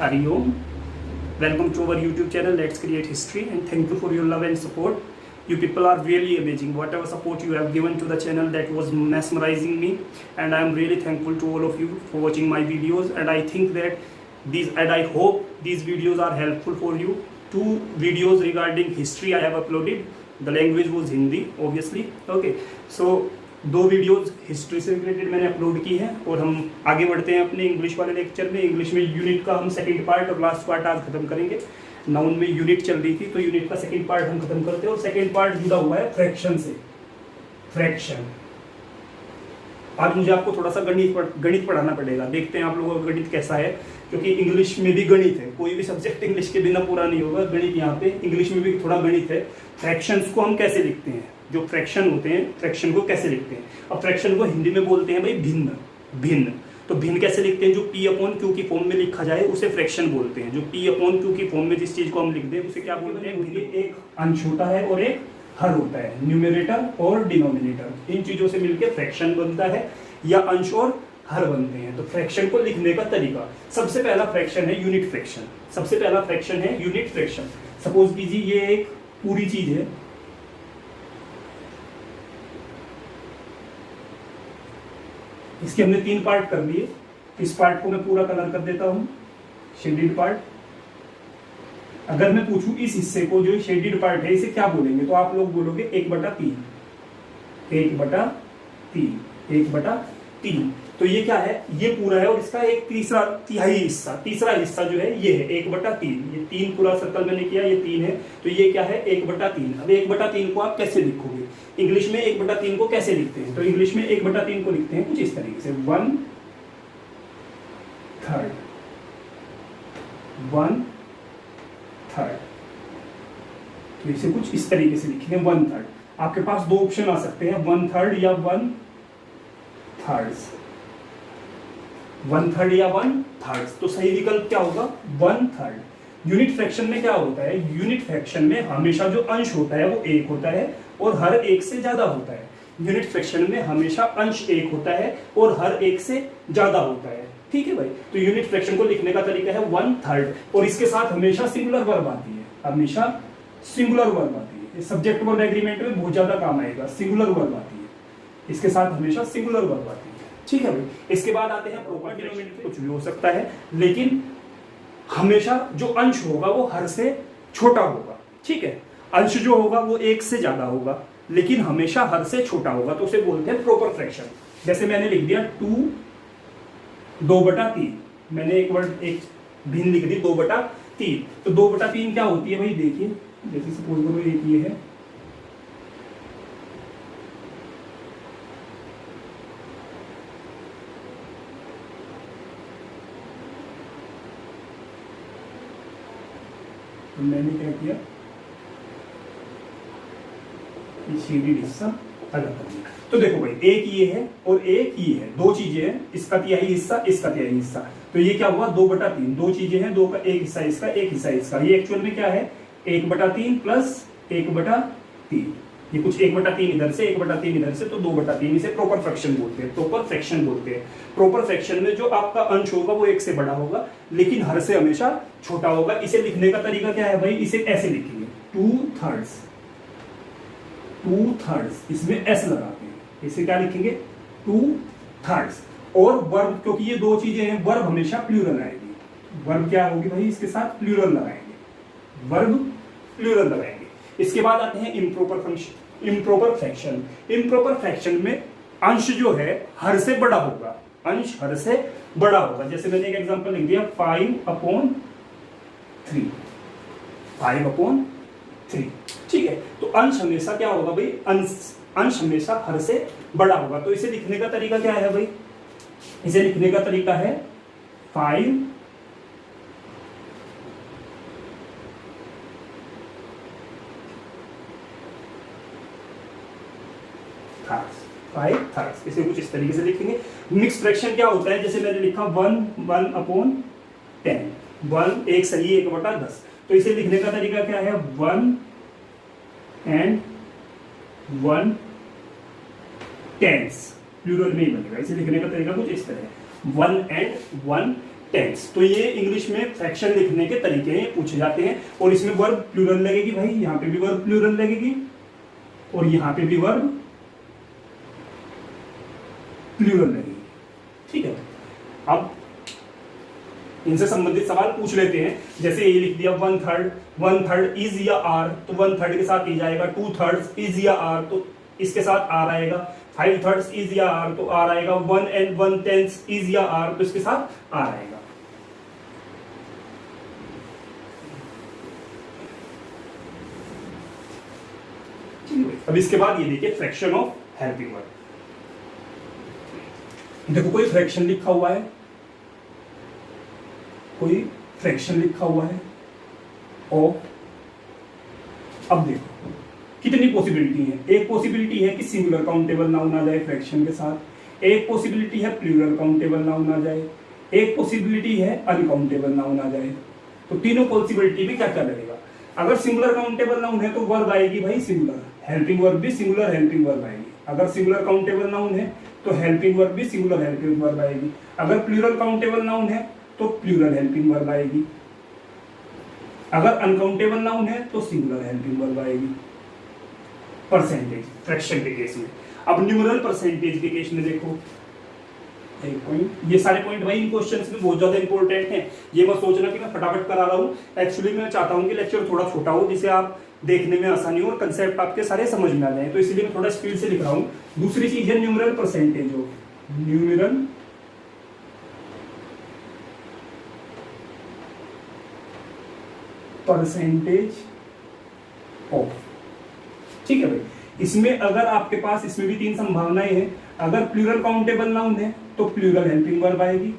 Hariom. Welcome to our YouTube channel, Let's Create History, and thank you for your love and support. You people are really amazing. Whatever support you have given to the channel, that was mesmerizing me, and I am really thankful to all of you for watching my videos. And I think that I hope these videos are helpful for you. 2 videos regarding history I have uploaded. The language was Hindi, obviously. Okay, so 2 videos history से related मैंने upload की है और हम आगे बढ़ते हैं अपने इंग्लिश वाले लेक्चर में। इंग्लिश में यूनिट का हम सेकंड पार्ट और लास्ट पार्ट आज खत्म करेंगे। नाउन में यूनिट चल रही थी तो यूनिट का सेकंड पार्ट हम खत्म करते हैं और सेकंड पार्ट जुड़ा हुआ है फ्रैक्शन से। फ्रैक्शन आज मुझे आपको थोड़ा सा गणित पढ़ाना पड़ेगा। देखते हैं आप लोगों का गणित कैसा है, क्योंकि इंग्लिश में भी गणित है। कोई भी सब्जेक्ट इंग्लिश के बिना पूरा नहीं होगा। गणित यहाँ पे इंग्लिश में भी थोड़ा गणित है। फ्रैक्शंस को हम कैसे लिखते हैं, जो फ्रैक्शन होते हैं फ्रैक्शन को कैसे लिखते हैं। अब फ्रैक्शन को हिंदी में बोलते हैं भाई भिन्न। भिन्न तो भिन्न कैसे लिखते हैं, जो पी अपॉन क्यू की फॉर्म में लिखा जाए उसे फ्रैक्शन बोलते हैं। जो पी अपॉन क्यू की फॉर्म में जिस चीज को हम लिख दें उसे क्या बोलते हैं। एक अंश होता है और एक हर होता है, न्यूमरेटर और डिनोमिनेटर। इन चीजों से मिलकर फ्रैक्शन बनता है या अंश और हर बनते हैं। तो फ्रैक्शन को लिखने का तरीका, सबसे पहला फ्रैक्शन है यूनिट फ्रैक्शन। सबसे पहला फ्रैक्शन है यूनिट फ्रैक्शन। सपोज कीजिए ये एक पूरी चीज है, इसके हमने 3 पार्ट कर दिए। इस पार्ट को मैं पूरा कलर कर देता हूं, शेडेड पार्ट। अगर मैं पूछूं इस हिस्से को, जो शेडेड पार्ट है, इसे क्या बोलेंगे, तो आप लोग बोलोगे 1/3। 1/3 तो ये क्या है, ये पूरा है और इसका एक तीसरा हिस्सा जो है ये है 1/3। ये 3 पूरा सर्कल मैंने किया, ये 3 है तो ये क्या है 1/3। अब 1/3 को आप कैसे लिखोगे, इंग्लिश में 1/3 को कैसे लिखते हैं, तो इंग्लिश में 1/3 को लिखते हैं कुछ इस तरीके से 1/3। 1/3 तो इसे कुछ इस तरीके से लिखेंगे 1/3। आपके पास 2 ऑप्शन आ सकते हैं, 1/3 या 1/3। 1/3 या 1/3 तो सही विकल्प क्या होगा 1/3। यूनिट फ्रैक्शन में क्या होता है, यूनिट फ्रैक्शन में हमेशा जो अंश होता है वो 1 होता है और हर 1 से ज्यादा होता है। यूनिट फ्रैक्शन में हमेशा अंश 1 होता है और हर 1 से ज्यादा होता है। ठीक है भाई, तो यूनिट फ्रैक्शन को लिखने का तरीका है 1/3 और इसके साथ हमेशा सिंगुलर वर्ब आती है। हमेशा सिंगुलर वर्ब आती है, सब्जेक्ट वर्ब एग्रीमेंट में बहुत ज्यादा काम आएगा। सिंगुलर वर्ब आती है, इसके साथ हमेशा सिंगुलर वर्ब आती है। ठीक है भाई, इसके बाद आते हैं प्रॉपर डिनोमिनेटर। कुछ भी हो सकता है लेकिन हमेशा जो अंश होगा वो हर से छोटा होगा। ठीक है, अंश जो होगा वो 1 से ज्यादा होगा लेकिन हमेशा हर से छोटा होगा, तो उसे बोलते हैं प्रॉपर फ्रैक्शन। जैसे मैंने लिख दिया 2/3, मैंने एक भिन्न लिख दी 2/3। तो 2/3 क्या होती है भाई, देखिए जैसे सपोज करो एक ये है, तो मैंने क्या किया, शेडेड हिस्सा अलग कर दिया। तो देखो भाई एक ये है और एक ये है, 2 चीजें हैं, इसका तिहाई हिस्सा, इसका तिहाई हिस्सा। तो ये क्या हुआ 2/3। 2 चीजें हैं, 2 का एक हिस्सा इसका, एक हिस्सा इसका। ये एक्चुअल में क्या है 1/3 प्लस 1/3। ये कुछ 1/3 इधर से 1/3 इधर से, तो 2/3। इसे प्रॉपर फ्रैक्शन बोलते हैं, प्रॉपर फ्रैक्शन बोलते हैं। प्रॉपर फ्रैक्शन में जो आपका अंश होगा वो 1 से बड़ा होगा लेकिन हर से हमेशा छोटा होगा। इसे लिखने का तरीका क्या है भाई, इसे ऐसे लिखेंगे 2/3। इसमें एस लगाते हैं, इसे क्या लिखेंगे 2/3। और वर्ब, क्योंकि ये 2 चीजें हैं, वर्ब हमेशा प्लूरल आएगी। वर्ब क्या होगी भाई, इसके साथ प्लूरल लगाएंगे, वर्ब प्लूरल लगाएंगे। इसके बाद आते हैं इम्प्रॉपर फ्रैक्शन। इम्प्रॉपर फ्रैक्शन में अंश जो है हर से बड़ा होगा, अंश हर से बड़ा होगा। जैसे मैंने एक एग्जांपल लिख दिया 5/3। 5/3 ठीक है, तो अंश हमेशा क्या होगा भाई, अंश हमेशा हर से बड़ा होगा। तो इसे लिखने का तरीका क्या है भाई, इसे लिखने का तरीका है 5 थर्ड्स। इसे कुछ इस तरीके से लिखेंगे। मिक्स फ्रैक्शन क्या होता है, जैसे मैंने लिखा 1/10। 1 एक सही 1/10। तो इसे लिखने का तरीका क्या है 1 and 1/10 प्लूरल में ही बनेगा। इसे लिखने का तरीका कुछ इस तरह है 1 and 1 टेंस। तो ये इंग्लिश में फ्रैक्शन लिखने के तरीके हैं, पूछे जाते हैं। और इसमें वर्ब प्लूरल लगेगी भाई, यहाँ पे भी वर्ब प्लूरल लगेगी और यहाँ पे भी वर्ब प्लूरल लगेगी। ठीक है, अब इनसे संबंधित सवाल पूछ लेते हैं। जैसे ये लिख दिया 1/3 इज या आर, तो 1/3 के साथ इज आएगा। 2/3 इज या आर, तो इसके साथ आर आएगा। 5/3 इज या आर, तो आर आएगा। 1 and 1/10 इज या आर, तो इसके साथ आर आएगा। अब इसके बाद ये देखिए फ्रैक्शन ऑफ हेल्पिंग वर्ब। देखो कोई फ्रैक्शन लिखा हुआ है, कोई फ्रैक्शन लिखा हुआ है और अब देखो कितनी पॉसिबिलिटी है। एक पॉसिबिलिटी है कि सिंगुलर काउंटेबल नाउन आ जाए फ्रैक्शन के साथ, एक पॉसिबिलिटी है प्लूरल काउंटेबल नाउन आ जाए, एक पॉसिबिलिटी है अनकाउंटेबल नाउन आ जाए। तो तीनों पॉसिबिलिटी में क्या क्या लगेगा। अगर सिंगुलर काउंटेबल नाउन है तो वर्ब आएगी भाई सिंगुलर, हेल्पिंग वर्ब भी सिंगुलर हेल्पिंग वर्ब आएगी। अगर सिंगुलर काउंटेबल नाउन है तो हेल्पिंग वर्ब भी सिंगुलर हेल्पिंग वर्ब आएगी। अगर प्लूरल काउंटेबल नाउन है तो प्लूरल हेल्पिंग वर्ब आएगी। अगर अनकाउंटेबल नाउन है तो सिंगुलर हेल्पिंग वर्ब आएगी। परसेंटेज फ्रैक्शन के केस में। अब न्यूमरल परसेंटेज के केस में देखो एक पॉइंट, ये सारे पॉइंट भाई इन क्वेश्चंस में बहुत ज्यादा इंपॉर्टेंट हैं। ये मत सोचना कि मैं फटाफट करा रहा हूँ, एक्चुअली मैं चाहता हूँ कि लेक्चर थोड़ा छोटा हो जिससे आप देखने में आसानी हो और कंसेप्ट आपके सारे समझ में आ जाए, तो इसलिए मैं थोड़ा स्पीड से लिख रहा हूँ। दूसरी चीज है न्यूमरल परसेंटेज हो, न्यूमरल परसेंटेज ऑफ। ठीक है भाई, इसमें अगर आपके पास इसमें भी तीन संभावनाएं हैं। अगर प्लूरल काउंटेबल नाउन है तो प्लूरल हेल्पिंग वर्ब आएगी।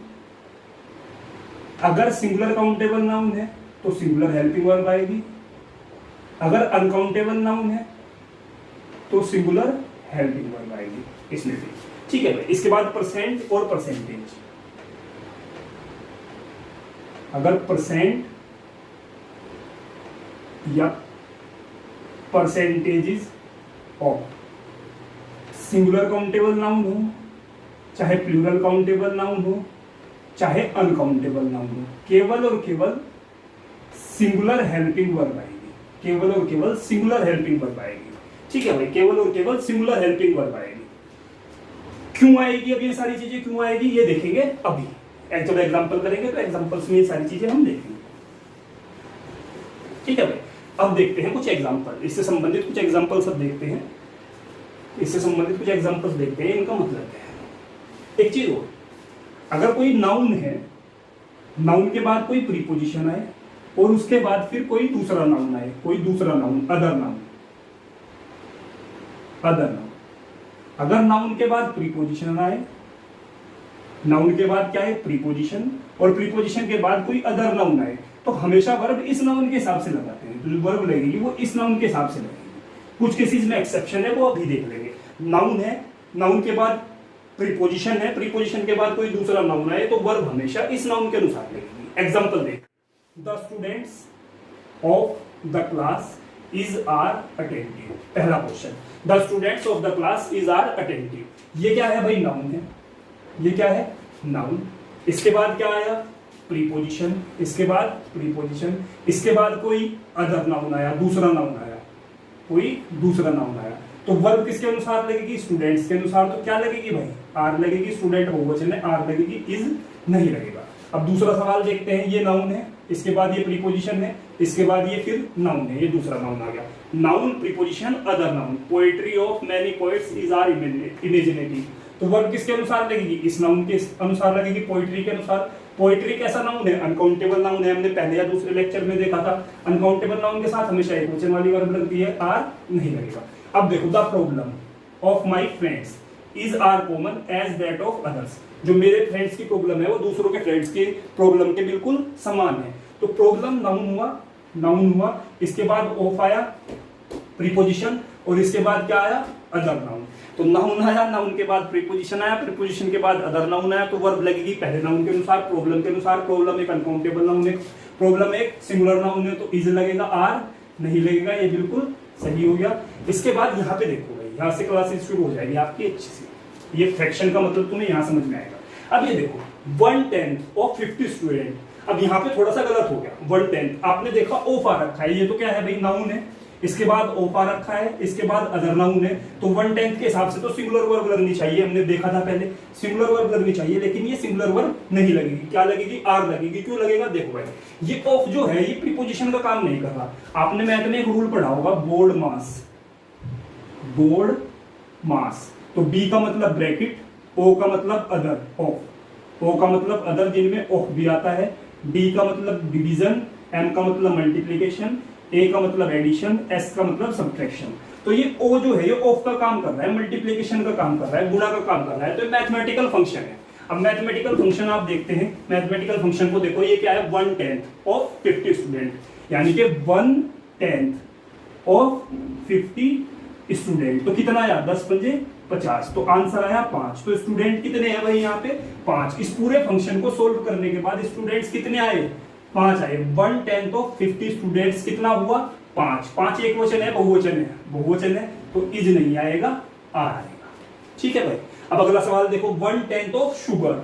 अगर सिंगुलर काउंटेबल नाउन है तो सिंगुलर हेल्पिंग वर्ब आएगी। अगर अनकाउंटेबल नाउन है तो सिंगुलर हेल्पिंग वर्ब आएगी इसमें भी। ठीक है भाई, इसके बाद परसेंट और परसेंटेज। अगर परसेंट या percentages of singular countable noun हो, चाहे प्लूरल काउंटेबल नाउन हो, चाहे अनकाउंटेबल नाउन हो, केवल और केवल सिंगुलर हेल्पिंग वर्ब आएगी। केवल और केवल सिंगुलर हेल्पिंग वर्ब आएगी। ठीक है भाई, केवल और केवल सिंगुलर हेल्पिंग वर्ब आएगी। क्यों आएगी, अब ये सारी चीजें क्यों आएगी ये देखेंगे अभी। जब एग्जांपल करेंगे तो एग्जांपल्स में ये सारी चीजें हम देखेंगे। ठीक है भाई, अब देखते हैं कुछ एग्जांपल, इससे संबंधित कुछ एग्जांपल्स अब देखते हैं। इससे संबंधित कुछ एग्जांपल्स देखते हैं, इनका मतलब क्या है। एक चीज हो, अगर कोई नाउन है, नाउन के बाद कोई प्रीपोजिशन आए और उसके बाद फिर कोई दूसरा नाउन आए, कोई दूसरा noun, other noun, other noun. अगर नाउन के बाद प्रीपोजिशन आए, नाउन के बाद क्या है प्रीपोजिशन, और प्रीपोजिशन के बाद कोई अदर नाउन आए, तो हमेशा वर्ब इस नाउन के हिसाब से लगाते हैं। जो वर्ब लगेगी वो इस नाउन के हिसाब से लगेगी। कुछ केसेस में एक्सेप्शन है, वो अभी देख लेंगे। नाउन है, नाउन के बाद प्रीपोजिशन है, प्रीपोजिशन के बाद कोई दूसरा नाउन आए, तो वर्ब हमेशा इस नाउन के अनुसार लगेगी। एग्जांपल देख, the students of the class is are attentive. पहला question, the students of the class is are attentive. ये क्या है भाई, नाउन है। ये क्या है, नाउन। इसके बाद क्या आया, प्रीपोजिशन, इसके बाद प्रीपोजिशन, इसके बाद कोई अदर नाउन आया, दूसरा नाउन आया, कोई दूसरा नाउन आया, तो वर्ब किसके अनुसार लगेगी, स्टूडेंट्स के अनुसार। तो क्या लगेगी भाई, आर लगेगी। स्टूडेंट बहुवचन है, आर लगेगी, इज नहीं लगेगा। अब दूसरा सवाल देखते हैं, ये नाउन है, इसके बाद ये प्रीपोजिशन है, इसके बाद ये फिर नाउन है, ये दूसरा नाउन आ गया। Noun, preposition, other noun. Poetry of many poets is are imaginative. तो वर्ब किसके अनुसार लगेगी, इस नाउन के अनुसार लगेगी, पोएट्री के अनुसार। पोएट्री कैसा नाउन है, अनकाउंटेबल नाउन है। हमने पहले या दूसरे लेक्चर में देखा था, अनकाउंटेबल नाउन के साथ हमेशा एक वचन वाली वर्ब लगती है, आर नहीं लगेगा। अब देखो, the problem of my friends is are common as that of others. जो मेरे फ्रेंड्स की प्रॉब्लम है वो दूसरों के फ्रेंड्स की प्रॉब्लम के बिल्कुल समान है। तो प्रॉब्लम नाउन हुआ, नाउन हुआ, इसके बाद ऑफ आया, प्रीपोजिशन, और इसके बाद क्या आया, अदर नाउन। तो नाउन आया, नाउन के बाद प्रीपोजिशन आया, प्रीपोजिशन के बाद अदर नाउन आया, तो वर्ब लगेगी पहले नाउन के अनुसार, प्रॉब्लम के अनुसार। प्रॉब्लम एक अनकाउंटेबल नाउन है, प्रॉब्लम एक सिंगुलर नाउन है, तो इज लगेगा, आर नहीं लगेगा। ये बिल्कुल सही हो गया। इसके बाद यहाँ पे देखो भाई, यहाँ से क्लासेस शुरू हो जाएगी आपकी अच्छी सी। ये फ्रैक्शन का मतलब तुम्हें यहाँ समझ में आएगा। अब ये देखो, 1/10 ऑफ 50 स्टूडेंट। अब यहाँ पे थोड़ा सा गलत हो गया, 1/10 आपने देखा ऑफ आ रखा है, ये तो क्या है भाई, नाउन है, इसके बाद ऑफ आ रखा है, इसके बाद अदर नाउन है, तो 1/10 के हिसाब से तो सिंगुलर वर्ब लगनी चाहिए, हमने देखा था पहले सिंगुलर वर्ब लगनी चाहिए, लेकिन ये सिंगुलर वर्ब नहीं लगेगी, क्या लगेगी, आर लगेगी। क्यों लगेगा, देखो भाई, ये ऑफ जो है ये प्रीपोजिशन का काम नहीं कर रहा। आपने मैथ में एक रूल पढ़ा होगा, बोर्ड मास, बोर्ड मास, तो बी का मतलब ब्रैकेट, ओ का मतलब अदर, ऑफ, ओ का मतलब अदर जिनमें ऑफ भी आता है, डी का मतलब डिवीजन, एम का मतलब मल्टीप्लीकेशन, ए का मतलब एडिशन, एस का मतलब सब्ट्रैक्शन। तो ये ओ जो है ये ऑफ का काम कर रहा है, मल्टीप्लीकेशन का काम कर रहा है, गुणा का काम कर रहा है, तो मैथमेटिकल फंक्शन है। अब मैथमेटिकल फंक्शन आप देखते हैं, मैथमेटिकल फंक्शन को देखो, ये क्या है, 1/10 ऑफ 50 स्टूडेंट, यानी कि 1/10 ऑफ 50 स्टूडेंट, तो कितना आया, 10 पंजे 50, तो आंसर आया 5। तो स्टूडेंट कितने हैं भाई यहाँ पे, 5। इस पूरे फंक्शन को सोल्व करने के बाद स्टूडेंट्स कितने आए, 5 आए। 1/10 ऑफ 50 स्टूडेंट्स कितना हुआ, 5। 5 एक वचन है, बहुवचन है, बहुवचन है, तो इज नहीं आएगा, आर आएगा। ठीक है भाई। अब अगला सवाल देखो, 1/10 of sugar,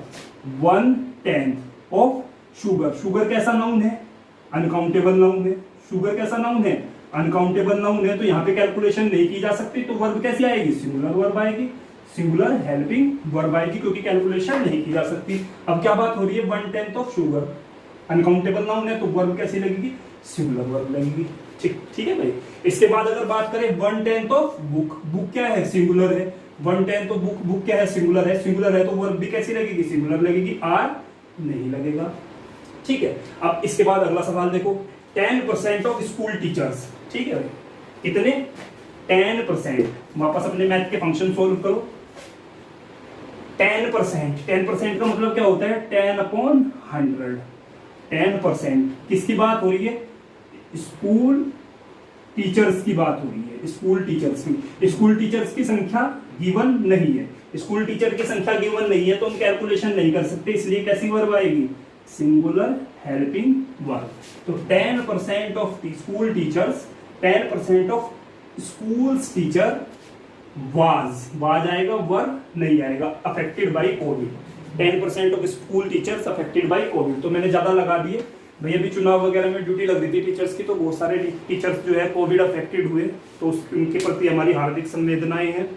1/10 of sugar, sugar कैसा नाउन है, अनकाउंटेबल नाउन है, शुगर कैसा नाउन है, अनकाउंटेबल नाउन है, तो यहाँ पे कैलकुलेशन नहीं की जा सकती, तो वर्ब कैसी आएगी, सिंगुलर वर्ब आएगी, सिंगुलर हेल्पिंग वर्ब आएगी, क्योंकि कैलकुलेशन नहीं की जा सकती। अब क्या बात हो रही है, 1/10 ऑफ शुगर, अनकाउंटेबल नाउन है, तो वर्ब कैसी लगेगी, सिंगुलर वर्ब लगेगी। ठीक है भाई। इसके बाद अगर बात करें 1/10 ऑफ बुक, बुक क्या है, सिंगुलर है, 1/10 तो बुक, बुक क्या है, सिंगुलर है, सिंगुलर है, तो वर्ब भी कैसी लगेगी, सिंगुलर लगेगी, आर नहीं लगेगा। ठीक है। अब इसके बाद अगला सवाल देखो, 10% ऑफ स्कूल टीचर्स, ठीक है भाई, कितने, 10%। वापस अपने मैथ के फंक्शन सोल्व करो, 10%, 10% का मतलब क्या होता है, 10/100, 10%। किसकी बात हो रही है, स्कूल टीचर्स की बात हो रही है, स्कूल टीचर्स की। स्कूल टीचर्स की संख्या गिवन नहीं है, स्कूल टीचर की संख्या गिवन नहीं है, तो हम कैलकुलेशन नहीं कर सकते, इसलिए कैसी वर्ब आएगी, सिंगुलर हेल्पिंग वर्ब। तो 10% of school teachers, 10% of schools teacher was आएगा, वर्ब नहीं आएगा, affected by Covid. 10% of school teachers affected by Covid, तो मैंने ज्यादा लगा दिए भाई। अभी चुनाव वगैरह में ड्यूटी लग रही थी टीचर्स की, तो बहुत सारे टीचर्स जो है कोविड अफेक्टेड हुए, तो उनके प्रति हमारी हार्दिक संवेदनाएं हैं।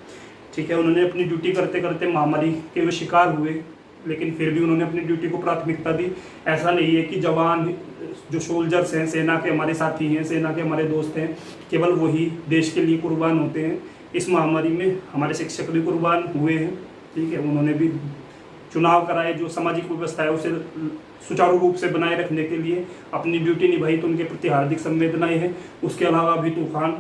ठीक है, उन्होंने अपनी ड्यूटी करते करते महामारी के वे शिकार हुए, लेकिन फिर भी उन्होंने अपनी ड्यूटी को प्राथमिकता दी। ऐसा नहीं है कि जवान जो सोल्जर्स हैं, सेना के हमारे साथी हैं, सेना के हमारे दोस्त हैं, केवल वही देश के लिए कुर्बान होते हैं। इस महामारी में हमारे शिक्षक भी कुर्बान हुए हैं। ठीक है, उन्होंने भी चुनाव कराए, जो सामाजिक व्यवस्था है उसे सुचारू रूप से बनाए रखने के लिए अपनी ड्यूटी निभाई, तो उनके प्रति हार्दिक संवेदनाएं हैं। उसके अलावा भी तूफान,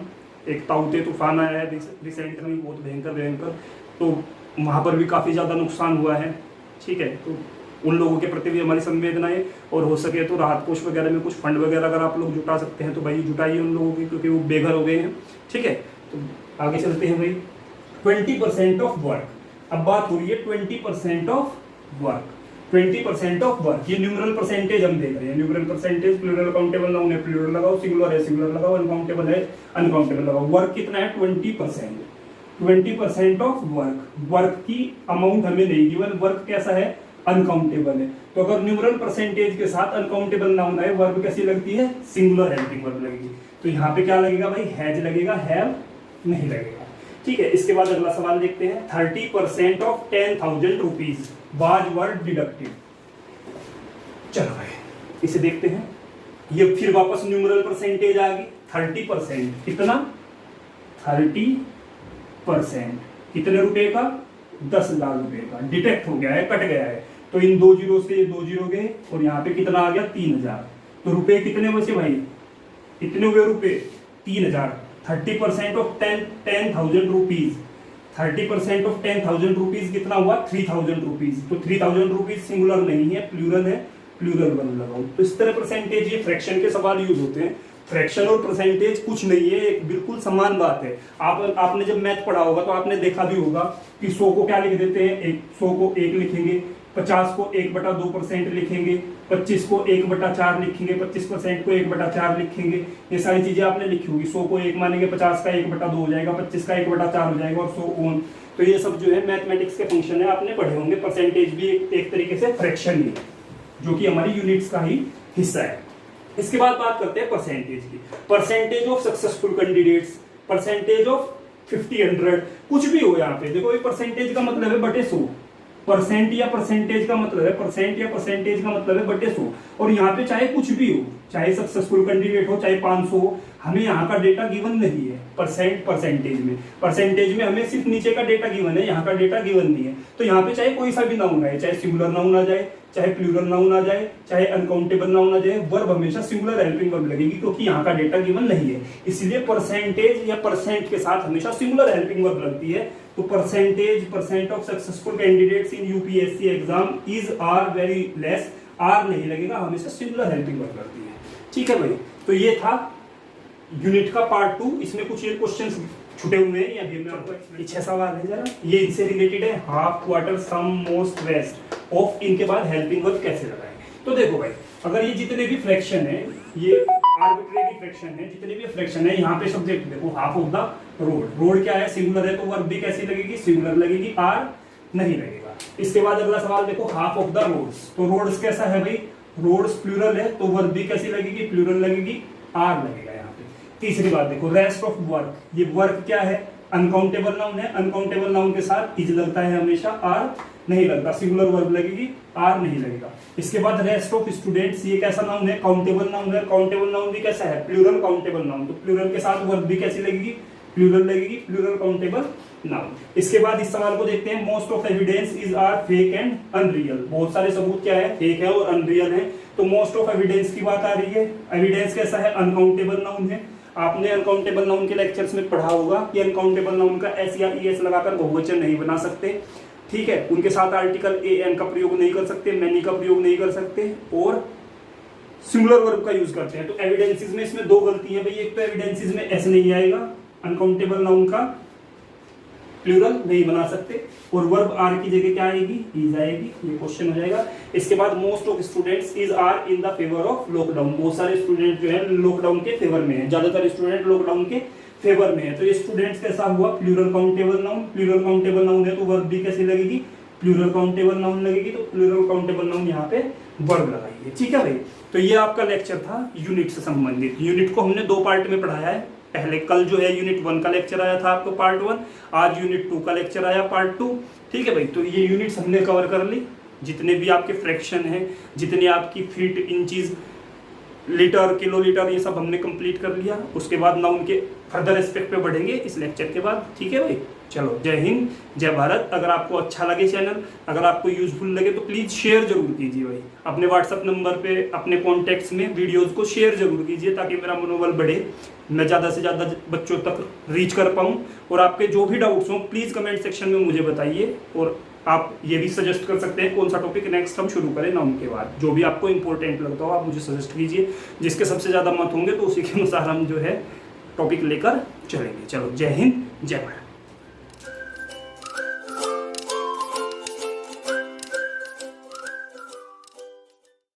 एक ताउते तूफान आया है रिसेंटली, बहुत भयंकर, तो वहाँ पर भी काफ़ी ज़्यादा नुकसान हुआ है। ठीक है, तो उन लोगों के प्रति भी हमारी संवेदनाएं, और हो सके तो राहत कोष वगैरह में कुछ फंड वगैरह अगर आप लोग जुटा सकते हैं तो भाई जुटाइए उन लोगों की, क्योंकि वो बेघर हो गए हैं। ठीक है, तो आगे चलते हैं भाई। 20% ऑफ वर्क, अब बात हो रही है 20% ऑफ वर्क, 20% ऑफ वर्क, ये न्यूमरल परसेंटेज हम देख रहे हैं। Numeral percentage, plural countable noun है, प्लूरल लगाओ, सिंगुलर है सिंगुलर लगाओ, अनकाउंटेबल है अनकाउंटेबल लगाओ। वर्क कितना है, 20%, 20% ऑफ वर्क। वर्क की अमाउंट हमें नहीं गिवन, वर्क कैसा है, अनकाउंटेबल है, तो अगर न्यूमरल परसेंटेज के साथ अनकाउंटेबल नाउन आए, वर्ब कैसी लगती है, सिंगुलर हेल्पिंग वर्ब लगेगी। तो यहाँ पे क्या लगेगा भाई, हैज लगेगा, हैव नहीं लगेगा। ठीक है, इसके बाद अगला सवाल देखते हैं। 30% of 10,000 rupees was were deducted. चलो भाई इसे देखते हैं। ये फिर वापस न्यूमरल परसेंटेज आ गई, 30%, कितना, 30%, कितने रुपए का, 10,000 रुपए का डिटेक्ट हो गया है, कट गया है, तो इन 2 जीरो से ये 2 जीरो गए, और यहाँ पे कितना आ गया, 3,000। तो रुपए कितने बचे भाई, कितने हुए रुपए, 3,000। 30% ऑफ 10,000 रुपीज, 30% ऑफ 10,000 रुपीज कितना हुआ, 3,000 रुपीज। तो 3,000 रुपीज सिंगुलर नहीं है, प्लूरल है, प्लूरल वन लगाओ। तो इस तरह परसेंटेज, ये फ्रैक्शन के सवाल यूज होते हैं। फ्रैक्शन और परसेंटेज कुछ नहीं है, एक बिल्कुल समान बात है। आपने जब मैथ पढ़ा होगा तो आपने देखा भी होगा कि 100 को क्या लिख देते हैं, 100 को 1 लिखेंगे, 50 को 1/2% लिखेंगे, 25 को 1/4 लिखेंगे, 25% को 1/4 लिखेंगे। ये सारी चीजें आपने लिखी होगी। 100 को 1 मानेंगे, 50 का 1/2 हो जाएगा, 25 का 1/4 हो जाएगा, और 100 ऑन। तो ये सब जो है मैथमेटिक्स के फंक्शन है, आपने पढ़े होंगे। परसेंटेज भी एक तरीके से फ्रैक्शन ही है, जो कि हमारी यूनिट्स का ही हिस्सा है। इसके बाद बात करते हैं परसेंटेज की। Percentage of successful candidates, percentage of 50, 100, कुछ भी हो यहाँ पे। देखो ये परसेंटेज का मतलब है बटे 100, परसेंट या परसेंटेज का मतलब है, परसेंट या परसेंटेज का मतलब है बटे 100। और यहाँ पे चाहे कुछ भी हो, चाहे सक्सेसफुल कैंडिडेट हो, चाहे 500 हो, हमें यहाँ का डेटा गिवन नहीं है। परसेंटेज में हमें सिर्फ नीचे का डेटा गिवन है, यहाँ का डेटा गिवन नहीं है। तो यहाँ पे चाहे कोई सा भी नाउन आए, चाहे सिंगुलर नाउन आ जाए, चाहे प्लूरल नाउन आ जाए, चाहे अनकाउंटेबल नाउन आ जाए, वर्ब हमेशा सिंगुलर हेल्पिंग वर्ब लगेगी, क्योंकि यहाँ का डेटा गिवन नहीं है। इसलिए परसेंटेज या परसेंट के साथ हमेशा सिंगुलर हेल्पिंग वर्ब लगती है। तो percent of successful candidates in UPSC exam is are very less, are नहीं लगेगा, हमेशा सिंगुलर हेल्पिंग वर्ब लगती है। ठीक है भाई, तो ये था यूनिट का पार्ट 2। इसमें कुछ ये क्वेश्चंस छूटे हुए हैं, या भी मैं 6 सवाल है जरा, ये इनसे रिलेटेड है। Half, quarter, some, most, rest of, इनके बाद हेल्पिंग वर्ब कैसे लगाएं। तो देखो भाई, अगर ये जितने भी फ्रैक्शन है, ये आर्बिट्रेरी फ्रैक्शन है, जितने भी फ्रैक्शन है, यहाँ पे सब्जेक्ट देखो half of the road. Road क्या है, सिंगुलर है, तो वर्ब भी कैसी लगेगी, सिंगुलर लगेगी, आर नहीं लगेगा। इसके बाद अगला सवाल देखो, हाफ ऑफ द रोड्स। तो रोड्स कैसा है भाई, रोड्स प्लूरल है, तो वर्ब भी कैसी लगेगी, प्लूरल लगेगी, आर लगेगा यहाँ पे। तीसरी बात देखो, रेस्ट ऑफ वर्क। ये वर्क क्या है, अनकाउंटेबल नाउन है, अनकाउंटेबल नाउन के साथ इज लगता है हमेशा, आर नहीं लगता, सिंगुलर वर्ब लगेगी, आर नहीं लगेगा। इसके बाद रेस्ट ऑफ स्टूडेंट्स, ये कैसा नाउन है, काउंटेबल नाउन है। काउंटेबल नाउन भी कैसा है, प्लूरल काउंटेबल नाउन, तो प्लूरल के साथ वर्ब भी कैसी लगेगी, प्लूरल लगेगी, प्लूरल काउंटेबल नाउन। इसके बाद इस सवाल को देखते हैं, most of evidence is are fake and unreal. बहुत सारे सबूत क्या है, फेक है और अनरियल है। तो मोस्ट ऑफ एविडेंस की बात आ रही है। एविडेंस कैसा है, अनकाउंटेबल नाउन है। आपने अनकाउंटेबल नाउन के लेक्चर्स में पढ़ा होगा कि अनकाउंटेबल नाउन का एस या ईएस लगाकर बहुवचन नहीं बना सकते। ठीक है, उनके साथ आर्टिकल ए एन का प्रयोग नहीं कर सकते, मैनी का प्रयोग नहीं कर सकते, और सिंगुलर वर्ब का यूज करते हैं। तो एविडेंसेस में इसमें 2 गलती है भाई। एक तो एविडेंसेस में एस नहीं आएगा, अनकाउंटेबल नाउन का प्लूरल नहीं बना सकते, और वर्ब आर की जगह क्या आएगी, इज आएगी। ये क्वेश्चन हो जाएगा। इसके बाद most of students is are in the favour of lockdown. बहुत सारे स्टूडेंट जो है लॉकडाउन के फेवर में है, ज्यादातर स्टूडेंट लॉकडाउन के फेवर में है। तो ये स्टूडेंट्स कैसा हुआ, plural countable noun. Plural countable noun है तो वर्ब भी कैसी लगेगी, प्लूरल काउंटेबल नाउन लगेगी। तो प्लूरल काउंटेबल नाउन यहाँ पे वर्ब लगाइए। ठीक है भाई, तो ये आपका लेक्चर था यूनिट से संबंधित। यूनिट को हमने 2 पार्ट में पढ़ाया है। पहले कल जो है यूनिट 1 का लेक्चर आया था आपको पार्ट 1, आज यूनिट 2 का लेक्चर आया पार्ट 2। ठीक है भाई, तो ये यूनिट्स हमने कवर कर ली। जितने भी आपके फ्रैक्शन है, जितनी आपकी फीट, इंचीज, लीटर, किलोलीटर, ये सब हमने कंप्लीट कर लिया। उसके बाद नाउन के फर्दर एस्पेक्ट पे बढ़ेंगे इस लेक्चर के बाद। ठीक है भाई, चलो जय हिंद, जय भारत। अगर आपको अच्छा लगे चैनल, अगर आपको यूजफुल लगे तो प्लीज़ शेयर जरूर कीजिए भाई। अपने व्हाट्सअप नंबर पे, अपने कॉन्टैक्ट्स में वीडियोज़ को शेयर जरूर कीजिए, ताकि मेरा मनोबल बढ़े, मैं ज़्यादा से ज़्यादा बच्चों तक रीच कर पाऊँ। और आपके जो भी डाउट्स हों प्लीज़ कमेंट सेक्शन में मुझे बताइए। और आप ये भी सजेस्ट कर सकते हैं कौन सा टॉपिक नेक्स्ट हम शुरू करें नाउन के बाद। जो भी आपको इंपॉर्टेंट लगता हो आप मुझे सजेस्ट कीजिए। जिसके सबसे ज़्यादा मत होंगे तो उसी के अनुसार हम जो है टॉपिक लेकर चलेंगे। चलो जय हिंद, जय भारत।